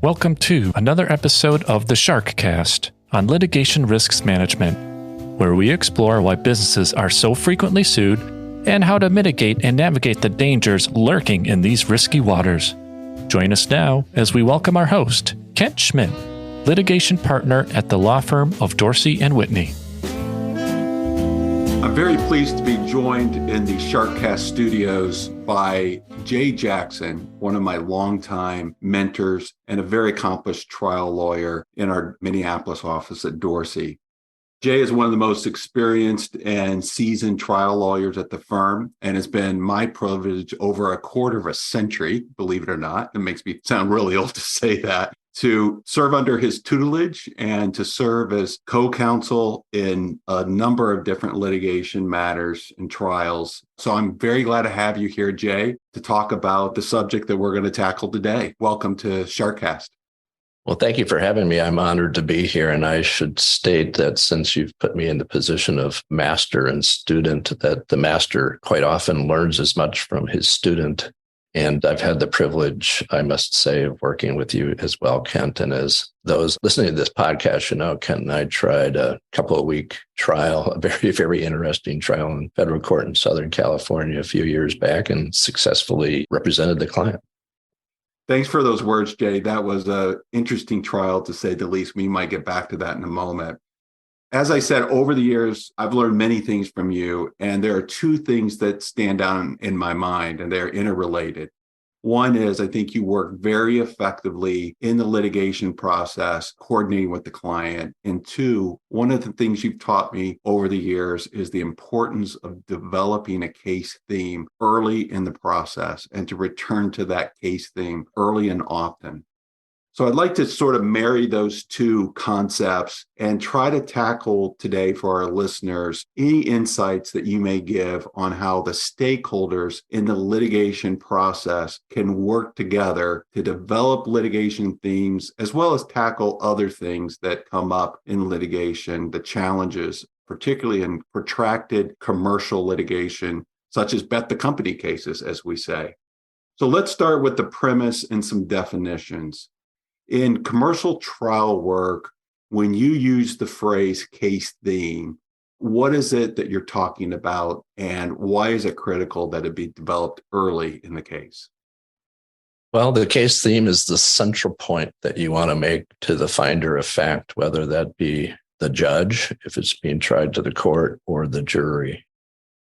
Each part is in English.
Welcome to another episode of the Sharkcast on litigation risks management, where we explore why businesses are so frequently sued and how to mitigate and navigate the dangers lurking in these risky waters. Join us now as we welcome our host, Kent Schmidt, litigation partner at the law firm of Dorsey Whitney. I'm very pleased to be joined in the Sharkcast studios by Jay Jackson, one of my longtime mentors and a very accomplished trial lawyer in our Minneapolis office at Dorsey. Jay is one of the most experienced and seasoned trial lawyers at the firm, and it's been my privilege over a quarter of a century, believe it or not, it makes me sound really old to say that, to serve under his tutelage and to serve as co-counsel in a number of different litigation matters and trials. So I'm very glad to have you here, Jay, to talk about the subject that we're going to tackle today. Welcome to Sharkcast. Well, thank you for having me. I'm honored to be here. And I should state that since you've put me in the position of master and student, that the master quite often learns as much from his student. And I've had the privilege, I must say, of working with you as well, Kent. And as those listening to this podcast, you know, Kent and I tried a couple of week trial, a very, very interesting trial in federal court in Southern California a few years back and successfully represented the client. Thanks for those words, Jay. That was an interesting trial, to say the least. We might get back to that in a moment. As I said, over the years, I've learned many things from you, and there are two things that stand out in my mind, and they're interrelated. One is I think you work very effectively in the litigation process, coordinating with the client. And two, one of the things you've taught me over the years is the importance of developing a case theme early in the process and to return to that case theme early and often. So I'd like to sort of marry those two concepts and try to tackle today for our listeners any insights that you may give on how the stakeholders in the litigation process can work together to develop litigation themes, as well as tackle other things that come up in litigation, the challenges, particularly in protracted commercial litigation, such as bet the company cases, as we say. So let's start with the premise and some definitions. In commercial trial work, when you use the phrase case theme, what is it that you're talking about, and why is it critical that it be developed early in the case? Well, the case theme is the central point that you want to make to the finder of fact, whether that be the judge, if it's being tried to the court, or the jury.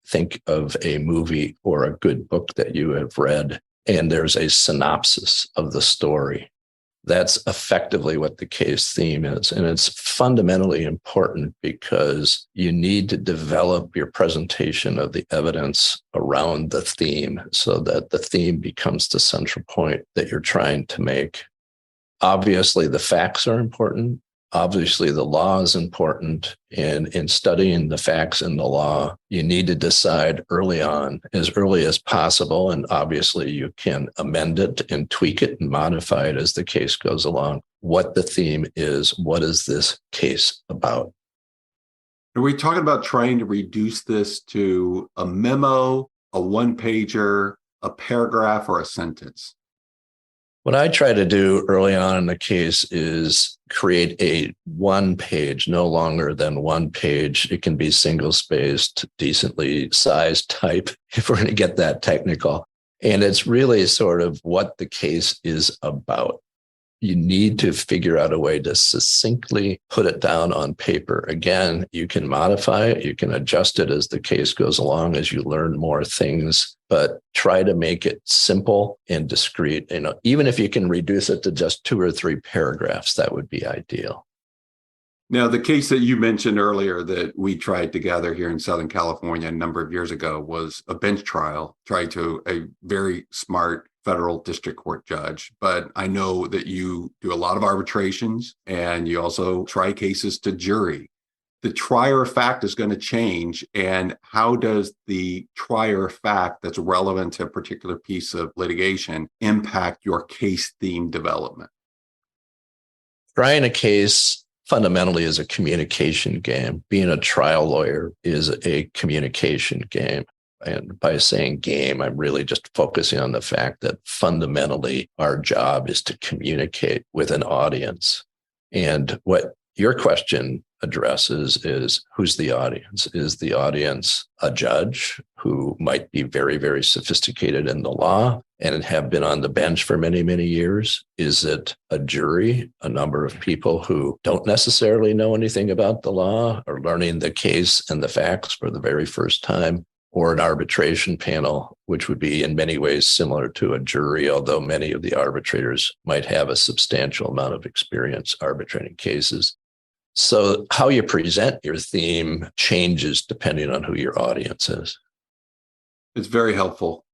Think of a movie or a good book that you have read, and there's a synopsis of the story. That's effectively what the case theme is. And it's fundamentally important because you need to develop your presentation of the evidence around the theme so that the theme becomes the central point that you're trying to make. Obviously, the facts are important. Obviously, the law is important. And in studying the facts and the law, you need to decide early on, as early as possible. And obviously, you can amend it and tweak it and modify it as the case goes along. What the theme is, what is this case about? Are we talking about trying to reduce this to a memo, a one-pager, a paragraph, or a sentence? What I try to do early on in the case is create a one page, no longer than one page. It can be single-spaced, decently sized type, if we're going to get that technical. And it's really sort of what the case is about. You need to figure out a way to succinctly put it down on paper. Again, you can modify it, you can adjust it as the case goes along, as you learn more things, but try to make it simple and discreet. You know, even if you can reduce it to just 2 or 3 paragraphs, that would be ideal. Now, the case that you mentioned earlier that we tried together here in Southern California a number of years ago was a bench trial tried to a very smart federal district court judge. But I know that you do a lot of arbitrations and you also try cases to jury. The trier of fact is going to change. And how does the trier of fact that's relevant to a particular piece of litigation impact your case theme development? Trying a case fundamentally is a communication game. Being a trial lawyer is a communication game. And by saying game, I'm really just focusing on the fact that fundamentally our job is to communicate with an audience. And what your question addresses is, who's the audience? Is the audience a judge who might be very, very sophisticated in the law and have been on the bench for many, many years? Is it a jury, a number of people who don't necessarily know anything about the law or learning the case and the facts for the very first time? Or an arbitration panel, which would be in many ways similar to a jury, although many of the arbitrators might have a substantial amount of experience arbitrating cases. So how you present your theme changes depending on who your audience is. It's very helpful.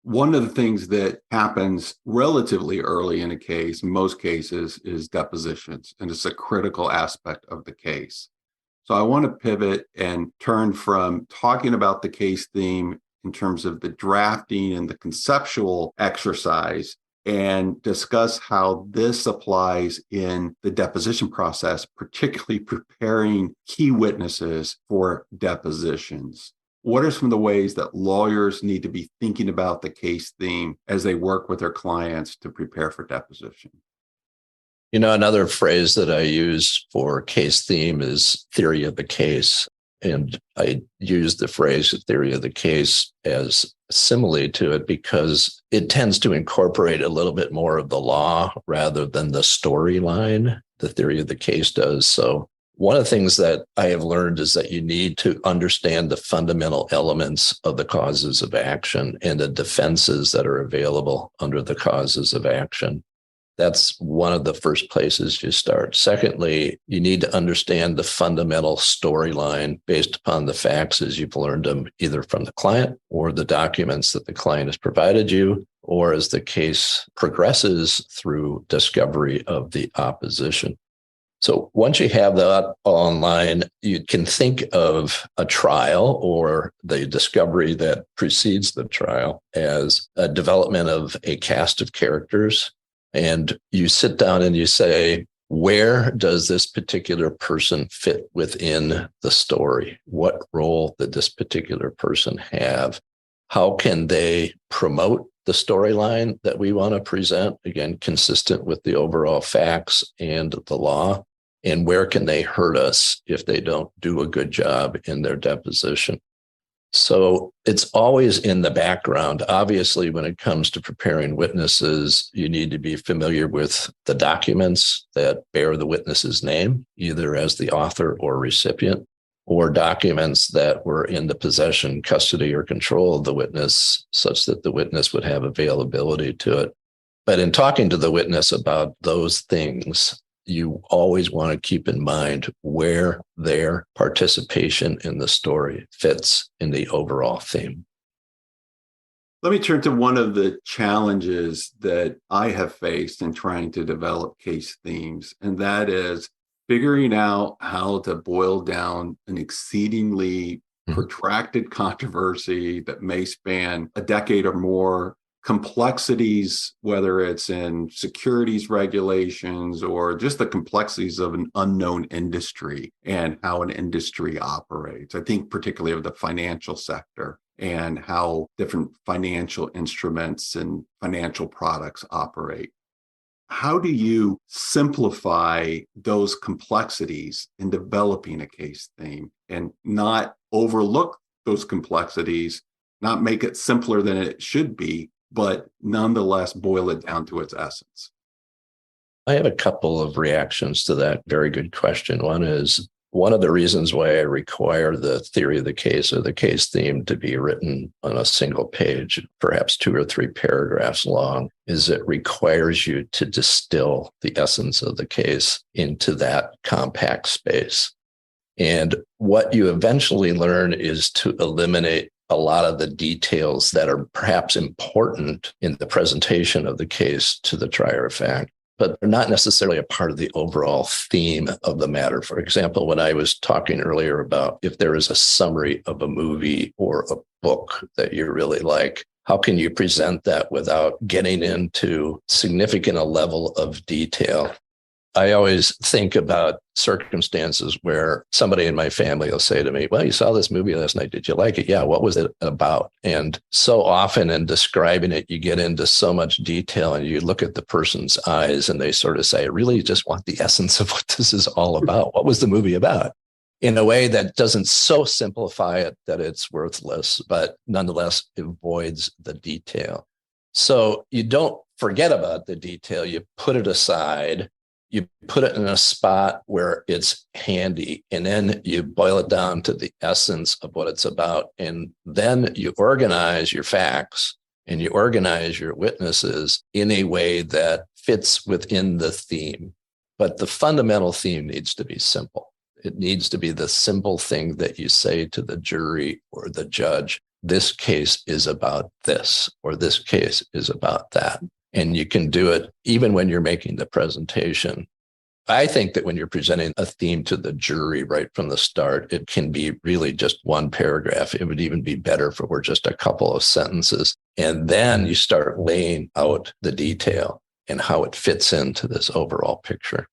One of the things that happens relatively early in a case, in most cases, is depositions, and it's a critical aspect of the case. So I want to pivot and turn from talking about the case theme in terms of the drafting and the conceptual exercise and discuss how this applies in the deposition process, particularly preparing key witnesses for depositions. What are some of the ways that lawyers need to be thinking about the case theme as they work with their clients to prepare for deposition? Another phrase that I use for case theme is theory of the case. And I use the phrase theory of the case as simile to it because it tends to incorporate a little bit more of the law rather than the storyline. The theory of the case does. So one of the things that I have learned is that you need to understand the fundamental elements of the causes of action and the defenses that are available under the causes of action. That's one of the first places you start. Secondly, you need to understand the fundamental storyline based upon the facts as you've learned them, either from the client or the documents that the client has provided you, or as the case progresses through discovery of the opposition. So once you have that all online, you can think of a trial or the discovery that precedes the trial as a development of a cast of characters. And you sit down and you say, where does this particular person fit within the story? What role did this particular person have? How can they promote the storyline that we want to present? Again, consistent with the overall facts and the law. And where can they hurt us if they don't do a good job in their deposition? So it's always in the background. Obviously, when it comes to preparing witnesses, you need to be familiar with the documents that bear the witness's name, either as the author or recipient, or documents that were in the possession, custody, or control of the witness, such that the witness would have availability to it. But in talking to the witness about those things, you always want to keep in mind where their participation in the story fits in the overall theme. Let me turn to one of the challenges that I have faced in trying to develop case themes, and that is figuring out how to boil down an exceedingly protracted controversy that may span a decade or more, complexities, whether it's in securities regulations or just the complexities of an unknown industry and how an industry operates. I think particularly of the financial sector and how different financial instruments and financial products operate. How do you simplify those complexities in developing a case theme and not overlook those complexities, not make it simpler than it should be, but nonetheless boil it down to its essence? I have a couple of reactions to that very good question. One is, one of the reasons why I require the theory of the case or the case theme to be written on a single page, perhaps 2 or 3 paragraphs long, is it requires you to distill the essence of the case into that compact space. And what you eventually learn is to eliminate a lot of the details that are perhaps important in the presentation of the case to the trier of fact, but they're not necessarily a part of the overall theme of the matter. For example, when I was talking earlier about if there is a summary of a movie or a book that you really like, how can you present that without getting into significant a level of detail? I always think about circumstances where somebody in my family will say to me, well, you saw this movie last night. Did you like it? Yeah. What was it about? And so often in describing it, you get into so much detail and you look at the person's eyes and they sort of say, I really just want the essence of what this is all about. What was the movie about? In a way that doesn't so simplify it that it's worthless, but nonetheless avoids the detail. So you don't forget about the detail. You put it aside. You put it in a spot where it's handy, and then you boil it down to the essence of what it's about. And then you organize your facts and you organize your witnesses in a way that fits within the theme. But the fundamental theme needs to be simple. It needs to be the simple thing that you say to the jury or the judge, this case is about this, or this case is about that. And you can do it even when you're making the presentation. I think that when you're presenting a theme to the jury right from the start, it can be really just one paragraph. It would even be better if it were just a couple of sentences. And then you start laying out the detail and how it fits into this overall picture.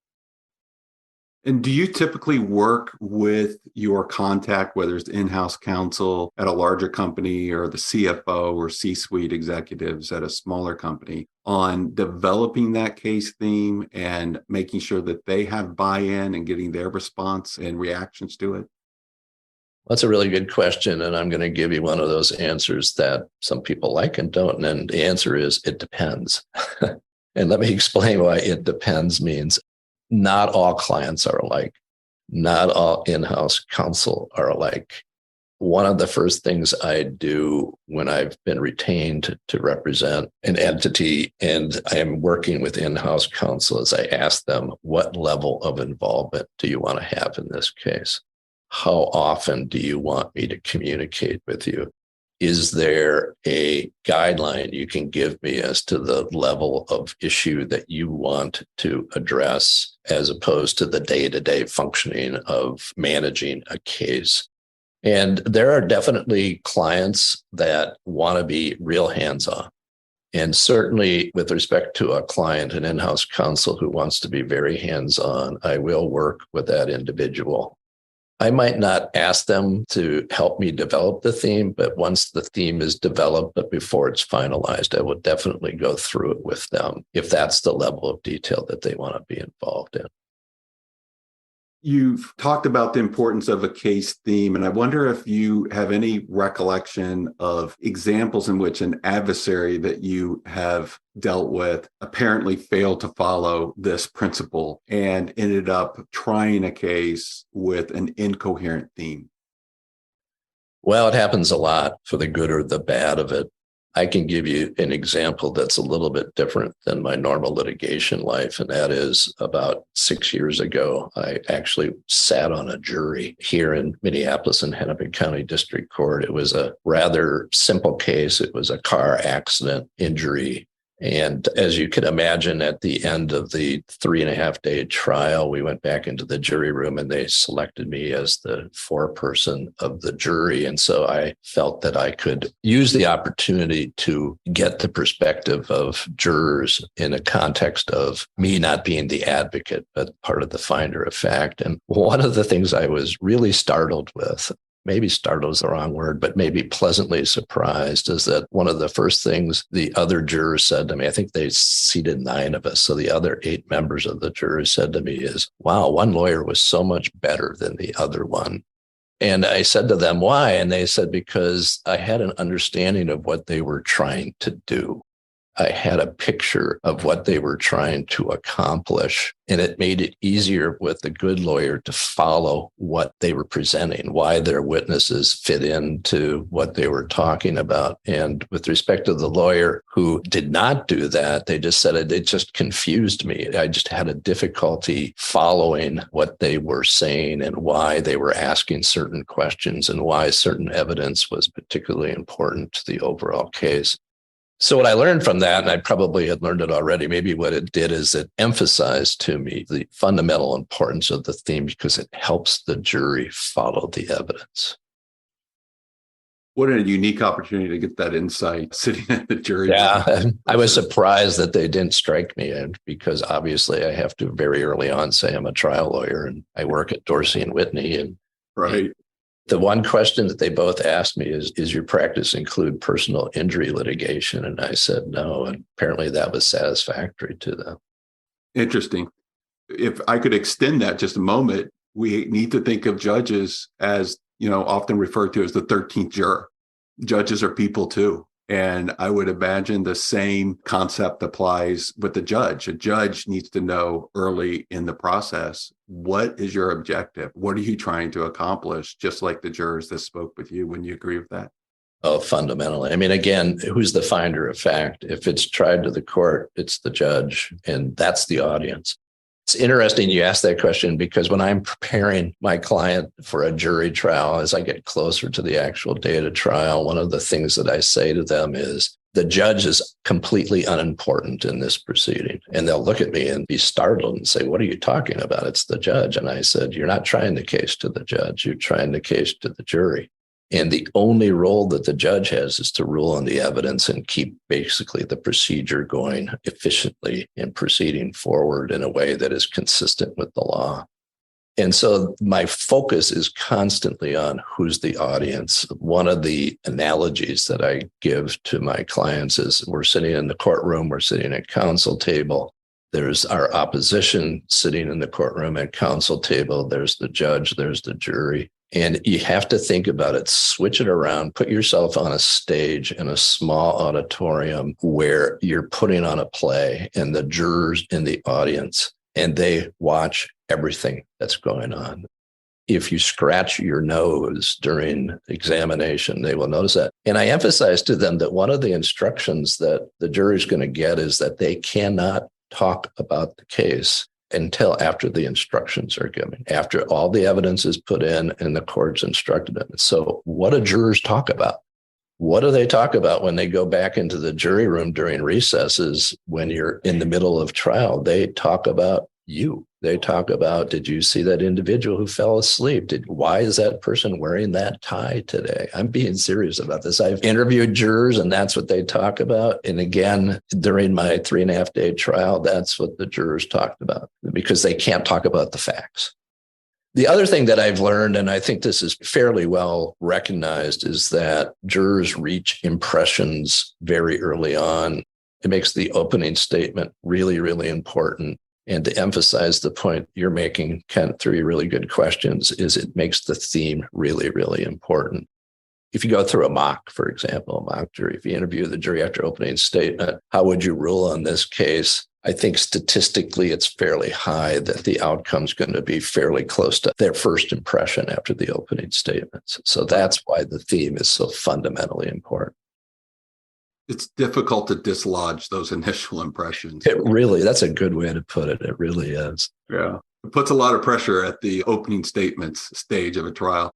And do you typically work with your contact, whether it's in-house counsel at a larger company or the CFO or C-suite executives at a smaller company, on developing that case theme and making sure that they have buy-in and getting their response and reactions to it? That's a really good question. And I'm going to give you one of those answers that some people like and don't. And the answer is, it depends. And let me explain why it depends means. Not all clients are alike. Not all in-house counsel are alike. One of the first things I do when I've been retained to represent an entity and I am working with in-house counsel is I ask them, what level of involvement do you want to have in this case? How often do you want me to communicate with you? Is there a guideline you can give me as to the level of issue that you want to address as opposed to the day-to-day functioning of managing a case? And there are definitely clients that want to be real hands-on. And certainly with respect to a client, an in-house counsel who wants to be very hands-on, I will work with that individual. I might not ask them to help me develop the theme, but once the theme is developed, but before it's finalized, I will definitely go through it with them if that's the level of detail that they want to be involved in. You've talked about the importance of a case theme, and I wonder if you have any recollection of examples in which an adversary that you have dealt with apparently failed to follow this principle and ended up trying a case with an incoherent theme. Well, it happens a lot, for the good or the bad of it. I can give you an example that's a little bit different than my normal litigation life, and that is about 6 years ago, I actually sat on a jury here in Minneapolis in Hennepin County District Court. It was a rather simple case. It was a car accident injury. And as you can imagine, at the end of the 3.5-day trial, we went back into the jury room and they selected me as the foreperson of the jury. And so I felt that I could use the opportunity to get the perspective of jurors in a context of me not being the advocate, but part of the finder of fact. And one of the things I was really startled with, maybe startled is the wrong word, but maybe pleasantly surprised, is that one of the first things the other jurors said to me, I think they seated 9 of us, so the other 8 members of the jury said to me is, wow, one lawyer was so much better than the other one. And I said to them, why? And they said, because I had an understanding of what they were trying to do. I had a picture of what they were trying to accomplish, and it made it easier with the good lawyer to follow what they were presenting, why their witnesses fit into what they were talking about. And with respect to the lawyer who did not do that, they just said it just confused me. I just had a difficulty following what they were saying and why they were asking certain questions and why certain evidence was particularly important to the overall case. So what I learned from that, and I probably had learned it already, maybe what it did is it emphasized to me the fundamental importance of the theme because it helps the jury follow the evidence. What a unique opportunity to get that insight sitting at the jury. Yeah, I was surprised that they didn't strike me because obviously I have to very early on say I'm a trial lawyer and I work at Dorsey and Whitney. And Right. the one question that they both asked me is your practice include personal injury litigation? And I said no. And apparently that was satisfactory to them. Interesting. If I could extend that just a moment, we need to think of judges as, often referred to as the 13th juror. Judges are people too. And I would imagine the same concept applies with the judge. A judge needs to know early in the process, what is your objective? What are you trying to accomplish? Just like the jurors that spoke with you. When you agree with that? Oh, fundamentally. I mean, again, who's the finder of fact? If it's tried to the court, it's the judge, and that's the audience. It's interesting you asked that question because when I'm preparing my client for a jury trial, as I get closer to the actual date of trial, one of the things that I say to them is the judge is completely unimportant in this proceeding. And they'll look at me and be startled and say, what are you talking about? It's the judge. And I said, you're not trying the case to the judge. You're trying the case to the jury. And the only role that the judge has is to rule on the evidence and keep basically the procedure going efficiently and proceeding forward in a way that is consistent with the law. And so my focus is constantly on who's the audience. One of the analogies that I give to my clients is we're sitting in the courtroom, we're sitting at counsel table. There's our opposition sitting in the courtroom at counsel table. There's the judge, there's the jury. And you have to think about it, switch it around, put yourself on a stage in a small auditorium where you're putting on a play and the jurors in the audience, and they watch everything that's going on. If you scratch your nose during examination, they will notice that. And I emphasize to them that one of the instructions that the jury is going to get is that they cannot talk about the case until after the instructions are given, after all the evidence is put in and the court's instructed them. So what do jurors talk about? What do they talk about when they go back into the jury room during recesses when you're in the middle of trial? They talk about you. They talk about, did you see that individual who fell asleep? Why is that person wearing that tie today? I'm being serious about this. I've interviewed jurors and that's what they talk about. And again, during my 3.5-day trial, that's what the jurors talked about because they can't talk about the facts. The other thing that I've learned, and I think this is fairly well recognized, is that jurors reach impressions very early on. It makes the opening statement really, really important. And to emphasize the point you're making, Kent, through your really good questions, is it makes the theme really, really important. If you go through a mock, for example, a mock jury, if you interview the jury after opening statement, how would you rule on this case? I think statistically it's fairly high that the outcome is going to be fairly close to their first impression after the opening statements. So that's why the theme is so fundamentally important. It's difficult to dislodge those initial impressions. That's a good way to put it. It really is. Yeah. It puts a lot of pressure at the opening statements stage of a trial.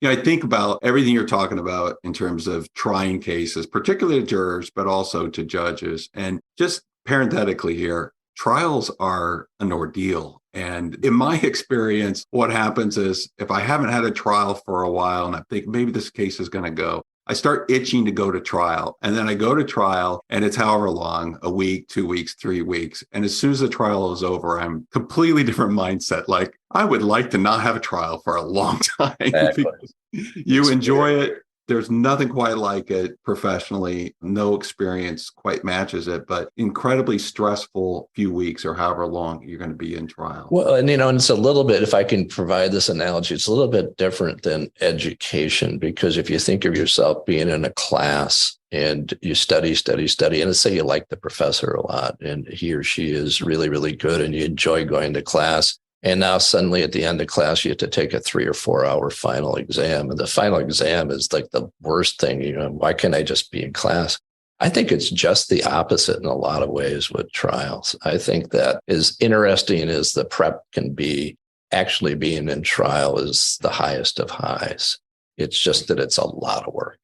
I think about everything you're talking about in terms of trying cases, particularly to jurors, but also to judges. And just parenthetically here, trials are an ordeal. And in my experience, what happens is if I haven't had a trial for a while and I think maybe this case is going to go, I start itching to go to trial. And then I go to trial and it's however long, a week, 2 weeks, 3 weeks. And as soon as the trial is over, I'm completely different mindset. Like I would like to not have a trial for a long time. Exactly. You enjoy it. There's nothing quite like it professionally. No experience quite matches it, but incredibly stressful few weeks or however long you're going to be in trial. Well, and it's a little bit, if I can provide this analogy, it's a little bit different than education, because if you think of yourself being in a class and you study, and let's say you like the professor a lot and he or she is really, really good and you enjoy going to class. And now suddenly at the end of class, you have to take a 3 or 4 hour final exam. And the final exam is like the worst thing. Why can't I just be in class? I think it's just the opposite in a lot of ways with trials. I think that as interesting as the prep can be, actually being in trial is the highest of highs. It's just that it's a lot of work.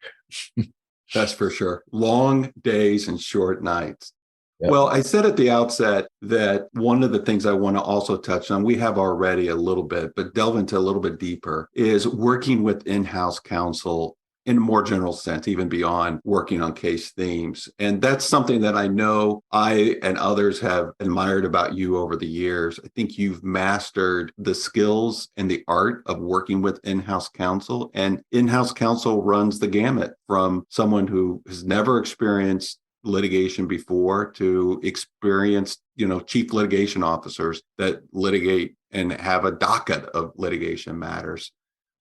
That's for sure. Long days and short nights. Yep. Well, I said at the outset that one of the things I want to also touch on, we have already a little bit, but delve into a little bit deeper, is working with in-house counsel in a more general sense, even beyond working on case themes. And that's something that I know I and others have admired about you over the years. I think you've mastered the skills and the art of working with in-house counsel. And in-house counsel runs the gamut from someone who has never experienced litigation before to experienced, chief litigation officers that litigate and have a docket of litigation matters.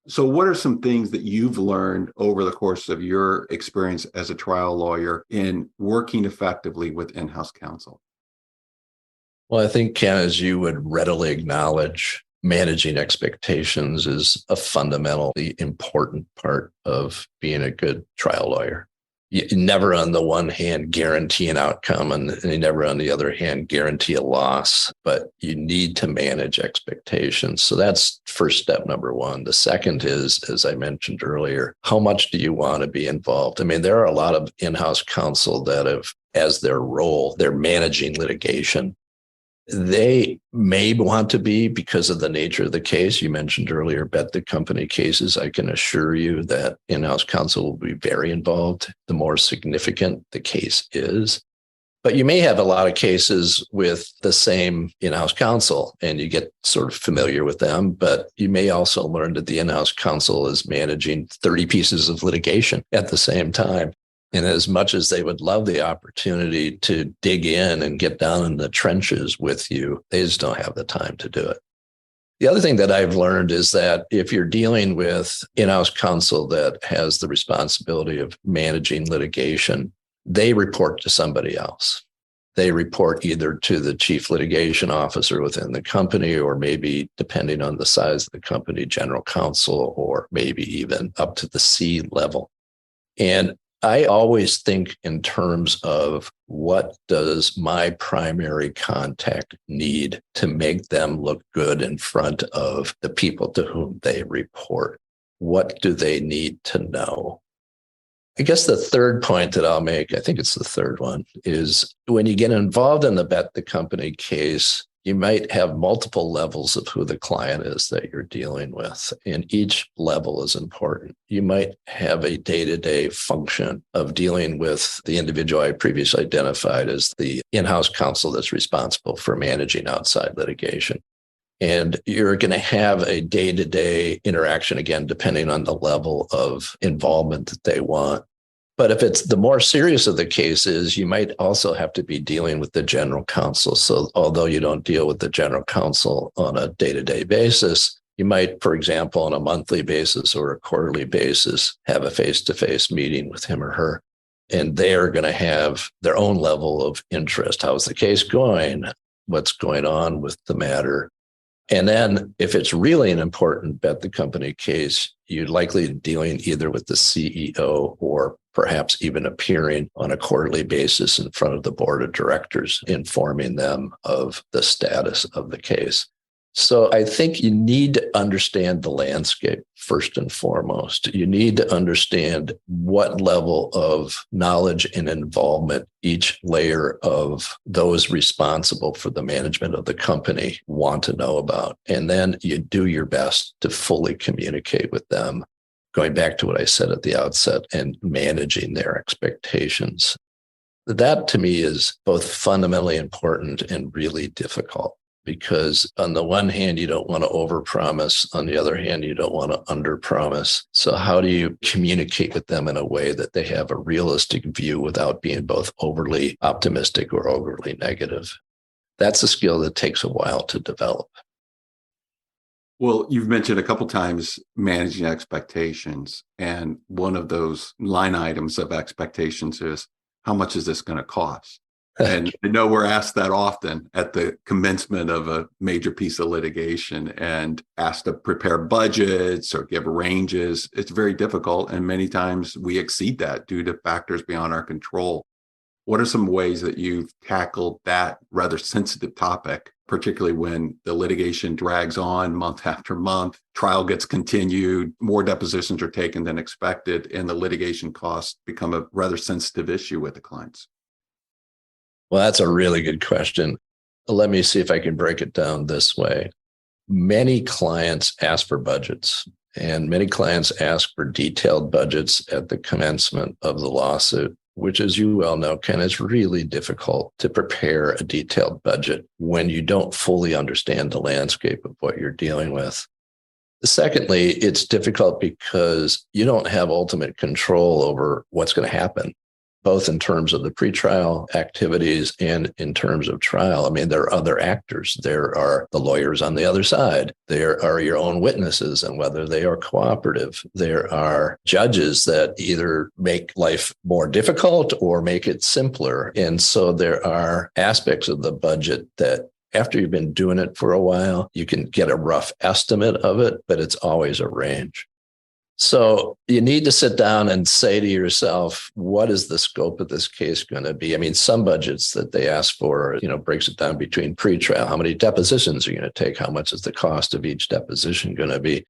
So what are some things that you've learned over the course of your experience as a trial lawyer in working effectively with in-house counsel? Well, I think, Ken, as you would readily acknowledge, managing expectations is a fundamentally important part of being a good trial lawyer. You never, on the one hand, guarantee an outcome, and you never, on the other hand, guarantee a loss, but you need to manage expectations. So that's first step number one. The second is, as I mentioned earlier, how much do you want to be involved? I mean, there are a lot of in-house counsel that have, as their role, they're managing litigation. They may want to be because of the nature of the case. You mentioned earlier, bet the company cases. I can assure you that in-house counsel will be very involved the more significant the case is. But you may have a lot of cases with the same in-house counsel and you get sort of familiar with them, but you may also learn that the in-house counsel is managing 30 pieces of litigation at the same time. And as much as they would love the opportunity to dig in and get down in the trenches with you, they just don't have the time to do it. The other thing that I've learned is that if you're dealing with in-house counsel that has the responsibility of managing litigation, they report to somebody else. They report either to the chief litigation officer within the company, or maybe, depending on the size of the company, general counsel, or maybe even up to the C level. And I always think in terms of what does my primary contact need to make them look good in front of the people to whom they report? What do they need to know? I guess the third point that I'll make, I think it's the third one, is when you get involved in the bet the company case, you might have multiple levels of who the client is that you're dealing with, and each level is important. You might have a day-to-day function of dealing with the individual I previously identified as the in-house counsel that's responsible for managing outside litigation. And you're going to have a day-to-day interaction, again, depending on the level of involvement that they want. But if it's the more serious of the cases, you might also have to be dealing with the general counsel. So although you don't deal with the general counsel on a day-to-day basis, you might, for example, on a monthly basis or a quarterly basis, have a face-to-face meeting with him or her. And they're going to have their own level of interest. How's the case going? What's going on with the matter? And then if it's really an important bet the company case, you're likely dealing either with the CEO or perhaps even appearing on a quarterly basis in front of the board of directors, informing them of the status of the case. So I think you need to understand the landscape first and foremost. You need to understand what level of knowledge and involvement each layer of those responsible for the management of the company want to know about. And then you do your best to fully communicate with them, going back to what I said at the outset, and managing their expectations. That to me is both fundamentally important and really difficult. Because on the one hand, you don't want to overpromise. On the other hand, you don't want to underpromise. So how do you communicate with them in a way that they have a realistic view without being both overly optimistic or overly negative? That's a skill that takes a while to develop. Well, you've mentioned a couple of times managing expectations. And one of those line items of expectations is, how much is this going to cost? And I know we're asked that often at the commencement of a major piece of litigation and asked to prepare budgets or give ranges. It's very difficult. And many times we exceed that due to factors beyond our control. What are some ways that you've tackled that rather sensitive topic, particularly when the litigation drags on month after month, trial gets continued, more depositions are taken than expected, and the litigation costs become a rather sensitive issue with the clients? Well, that's a really good question. Let me see if I can break it down this way. Many clients ask for budgets And many clients ask for detailed budgets at the commencement of the lawsuit, which, as you well know, Ken, is really difficult to prepare a detailed budget when you don't fully understand the landscape of what you're dealing with. Secondly, it's difficult because you don't have ultimate control over what's going to happen, both in terms of the pretrial activities and in terms of trial. I mean, there are other actors. There are the lawyers on the other side. There are your own witnesses and whether they are cooperative. There are judges that either make life more difficult or make it simpler. And so there are aspects of the budget that after you've been doing it for a while, you can get a rough estimate of it, but it's always a range. So you need to sit down and say to yourself, what is the scope of this case going to be? I mean, some budgets that they ask for, breaks it down between pretrial. How many depositions are you going to take? How much is the cost of each deposition going to be?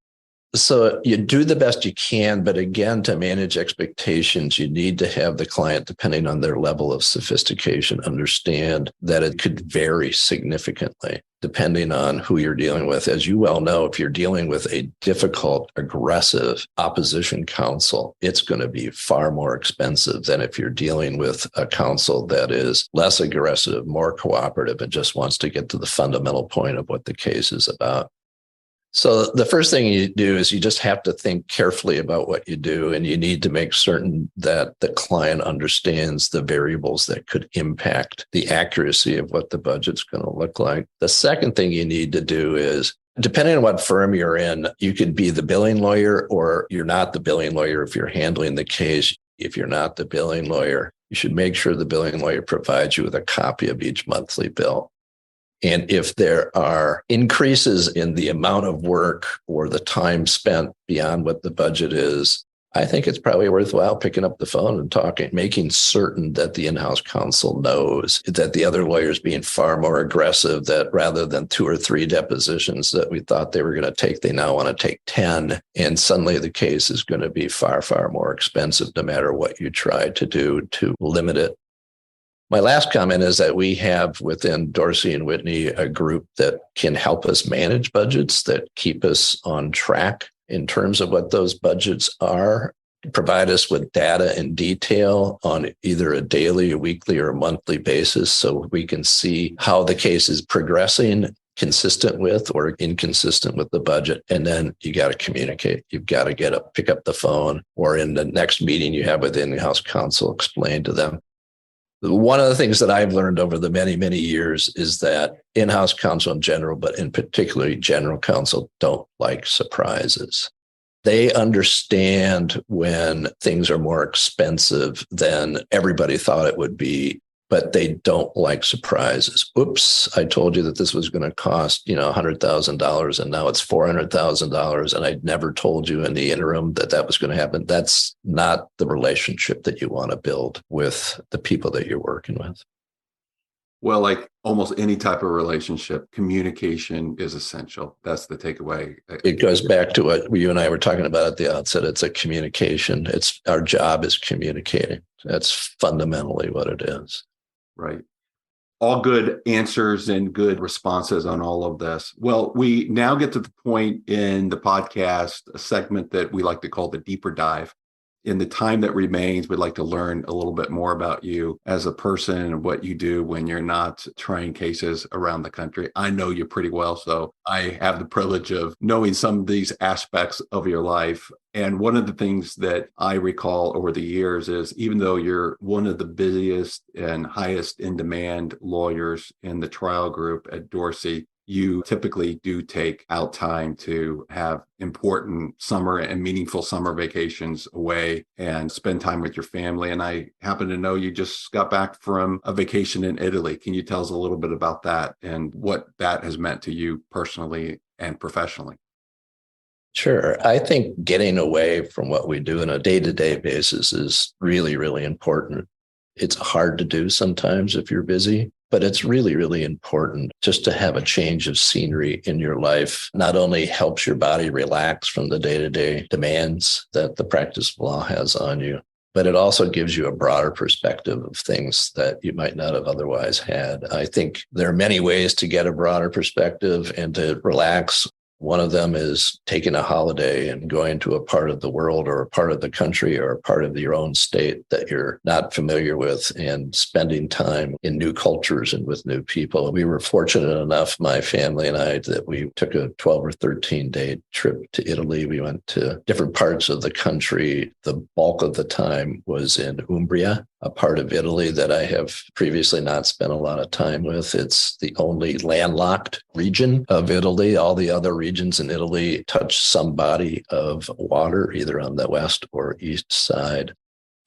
So you do the best you can, but again, to manage expectations, you need to have the client, depending on their level of sophistication, understand that it could vary significantly depending on who you're dealing with. As you well know, if you're dealing with a difficult, aggressive opposition counsel, it's going to be far more expensive than if you're dealing with a counsel that is less aggressive, more cooperative, and just wants to get to the fundamental point of what the case is about. So the first thing you do is you just have to think carefully about what you do, and you need to make certain that the client understands the variables that could impact the accuracy of what the budget's going to look like. The second thing you need to do is, depending on what firm you're in, you could be the billing lawyer or you're not the billing lawyer if you're handling the case. If you're not the billing lawyer, you should make sure the billing lawyer provides you with a copy of each monthly bill. And if there are increases in the amount of work or the time spent beyond what the budget is, I think it's probably worthwhile picking up the phone and talking, making certain that the in-house counsel knows that the other lawyer is being far more aggressive, that rather than 2 or 3 depositions that we thought they were going to take, they now want to take 10. And suddenly the case is going to be far, far more expensive no matter what you try to do to limit it. My last comment is that we have within Dorsey and Whitney a group that can help us manage budgets, that keep us on track in terms of what those budgets are, provide us with data in detail on either a daily, a weekly, or a monthly basis so we can see how the case is progressing, consistent with or inconsistent with the budget. And then you got to communicate. You've got to pick up the phone, or in the next meeting you have with the in-house counsel, explain to them. One of the things that I've learned over the many, many years is that in-house counsel in general, but in particular general counsel, don't like surprises. They understand when things are more expensive than everybody thought it would be, but they don't like surprises. Oops, I told you that this was going to cost, $100,000 and now it's $400,000. And I'd never told you in the interim that was going to happen. That's not the relationship that you want to build with the people that you're working with. Well, like almost any type of relationship, communication is essential. That's the takeaway. It goes back to what you and I were talking about at the outset. It's a communication. Our job is communicating. That's fundamentally what it is. Right. All good answers and good responses on all of this. Well, we now get to the point in the podcast, a segment that we like to call the deeper dive. In the time that remains, we'd like to learn a little bit more about you as a person and what you do when you're not trying cases around the country. I know you pretty well, so I have the privilege of knowing some of these aspects of your life. And one of the things that I recall over the years is, even though you're one of the busiest and highest in demand lawyers in the trial group at Dorsey, you typically do take out time to have important summer and meaningful summer vacations away and spend time with your family. And I happen to know you just got back from a vacation in Italy. Can you tell us a little bit about that and what that has meant to you personally and professionally? Sure. I think getting away from what we do on a day-to-day basis is really, really important. It's hard to do sometimes if you're busy, but it's really, really important just to have a change of scenery in your life. Not only helps your body relax from the day-to-day demands that the practice of law has on you, but it also gives you a broader perspective of things that you might not have otherwise had. I think there are many ways to get a broader perspective and to relax. One of them is taking a holiday and going to a part of the world or a part of the country or a part of your own state that you're not familiar with and spending time in new cultures and with new people. We were fortunate enough, my family and I, that we took a 12 or 13-day trip to Italy. We went to different parts of the country. The bulk of the time was in Umbria, a part of Italy that I have previously not spent a lot of time with. It's the only landlocked region of Italy. All the other regions in Italy touch some body of water, either on the west or east side.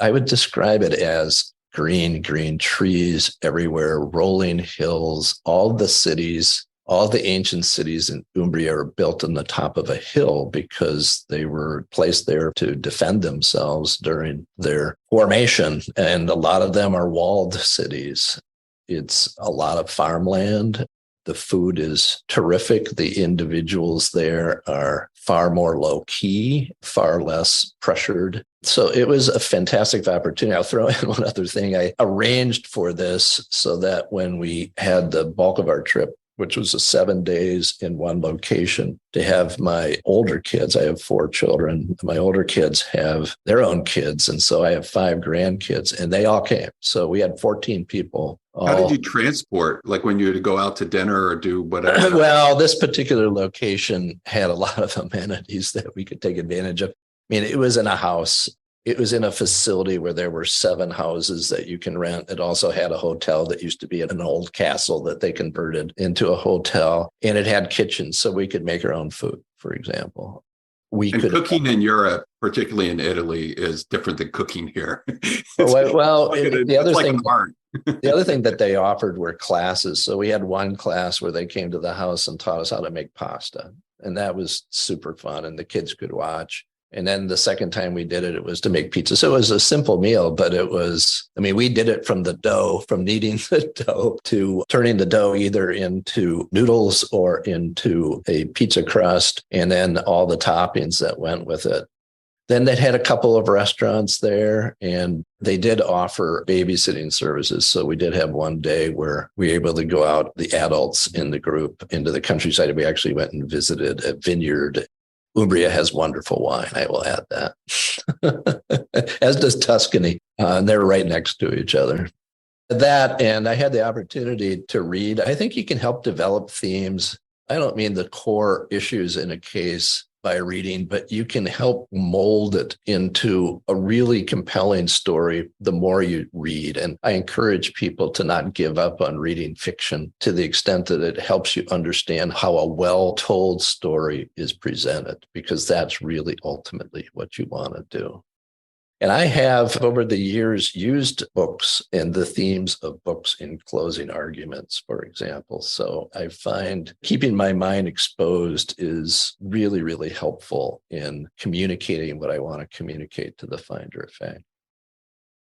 I would describe it as green trees everywhere, rolling hills. All the cities, all the ancient cities in Umbria are built on the top of a hill because they were placed there to defend themselves during their formation. And a lot of them are walled cities. It's a lot of farmland. The food is terrific. The individuals there are far more low key, far less pressured. So it was a fantastic opportunity. I'll throw in one other thing. I arranged for this so that when we had the bulk of our trip, which was 7 days in one location, to have my older kids. I have 4 children. My older kids have their own kids. And so I have 5 grandkids, and they all came. So we had 14 people. How did you transport? Like when you had to go out to dinner or do whatever? Well, this particular location had a lot of amenities that we could take advantage of. I mean, it was in a house. It was in a facility where there were 7 houses that you can rent. It also had a hotel that used to be an old castle that they converted into a hotel. And it had kitchens, so we could make our own food, for example. Cooking in Europe, particularly in Italy, is different than cooking here. The other thing that they offered were classes. So we had one class where they came to the house and taught us how to make pasta. And that was super fun. And the kids could watch. And then the second time we did it, it was to make pizza. So it was a simple meal, but we did it from the dough, from kneading the dough to turning the dough either into noodles or into a pizza crust, and then all the toppings that went with it. Then they had a couple of restaurants there, and they did offer babysitting services. So we did have one day where we were able to go out, the adults in the group, into the countryside. We actually went and visited a vineyard. Umbria has wonderful wine, I will add that, as does Tuscany. And they're right next to each other. That, and I had the opportunity to read. I think you can help develop themes. I don't mean the core issues in a case by reading, but you can help mold it into a really compelling story the more you read. And I encourage people to not give up on reading fiction to the extent that it helps you understand how a well-told story is presented, because that's really ultimately what you want to do. And I have, over the years, used books and the themes of books in closing arguments, for example. So I find keeping my mind exposed is really, really helpful in communicating what I want to communicate to the finder of fact.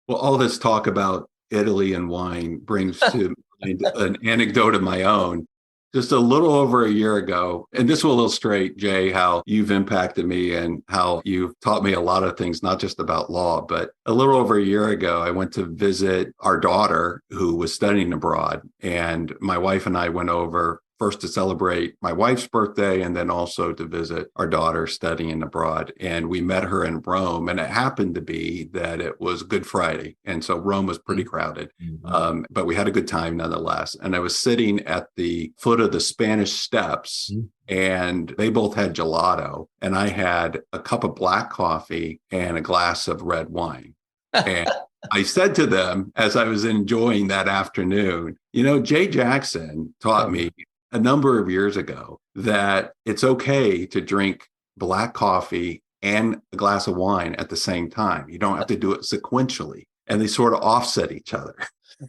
Well, all this talk about Italy and wine brings to mind an anecdote of my own. Just a little over a year ago, and this will illustrate, Jay, how you've impacted me and how you've taught me a lot of things, not just about law, but a little over a year ago, I went to visit our daughter who was studying abroad. And my wife and I went over first to celebrate my wife's birthday and then also to visit our daughter studying abroad. And we met her in Rome, and it happened to be that it was Good Friday. And so Rome was pretty crowded, but we had a good time nonetheless. And I was sitting at the foot of the Spanish Steps, and they both had gelato, and I had a cup of black coffee and a glass of red wine. And I said to them as I was enjoying that afternoon, Jay Jackson taught me a number of years ago that it's okay to drink black coffee and a glass of wine at the same time. You don't have to do it sequentially, and they sort of offset each other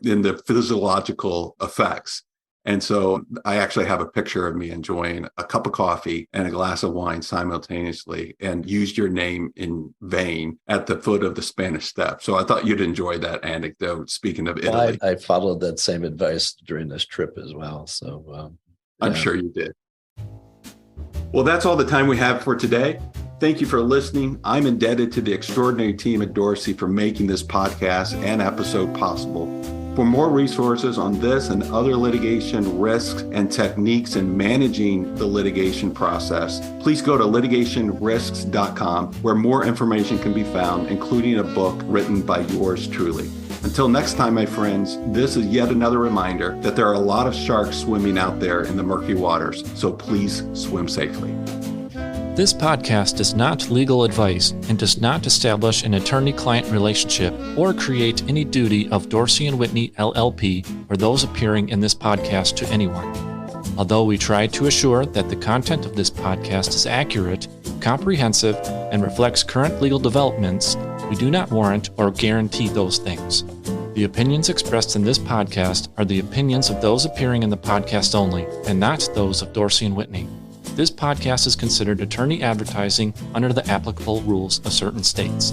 in the physiological effects. And so I actually have a picture of me enjoying a cup of coffee and a glass of wine simultaneously, and used your name in vain at the foot of the Spanish Steps. So I thought you'd enjoy that anecdote. Speaking of Italy, I followed that same advice during this trip as well. So I'm sure you did. Well, that's all the time we have for today. Thank you for listening. I'm indebted to the extraordinary team at Dorsey for making this podcast and episode possible. For more resources on this and other litigation risks and techniques in managing the litigation process, please go to litigationrisks.com, where more information can be found, including a book written by yours truly. Until next time, my friends, this is yet another reminder that there are a lot of sharks swimming out there in the murky waters, so please swim safely. This podcast is not legal advice and does not establish an attorney-client relationship or create any duty of Dorsey Whitney LLP or those appearing in this podcast to anyone. Although we try to assure that the content of this podcast is accurate, comprehensive, and reflects current legal developments, we do not warrant or guarantee those things. The opinions expressed in this podcast are the opinions of those appearing in the podcast only, and not those of Dorsey & Whitney. This podcast is considered attorney advertising under the applicable rules of certain states.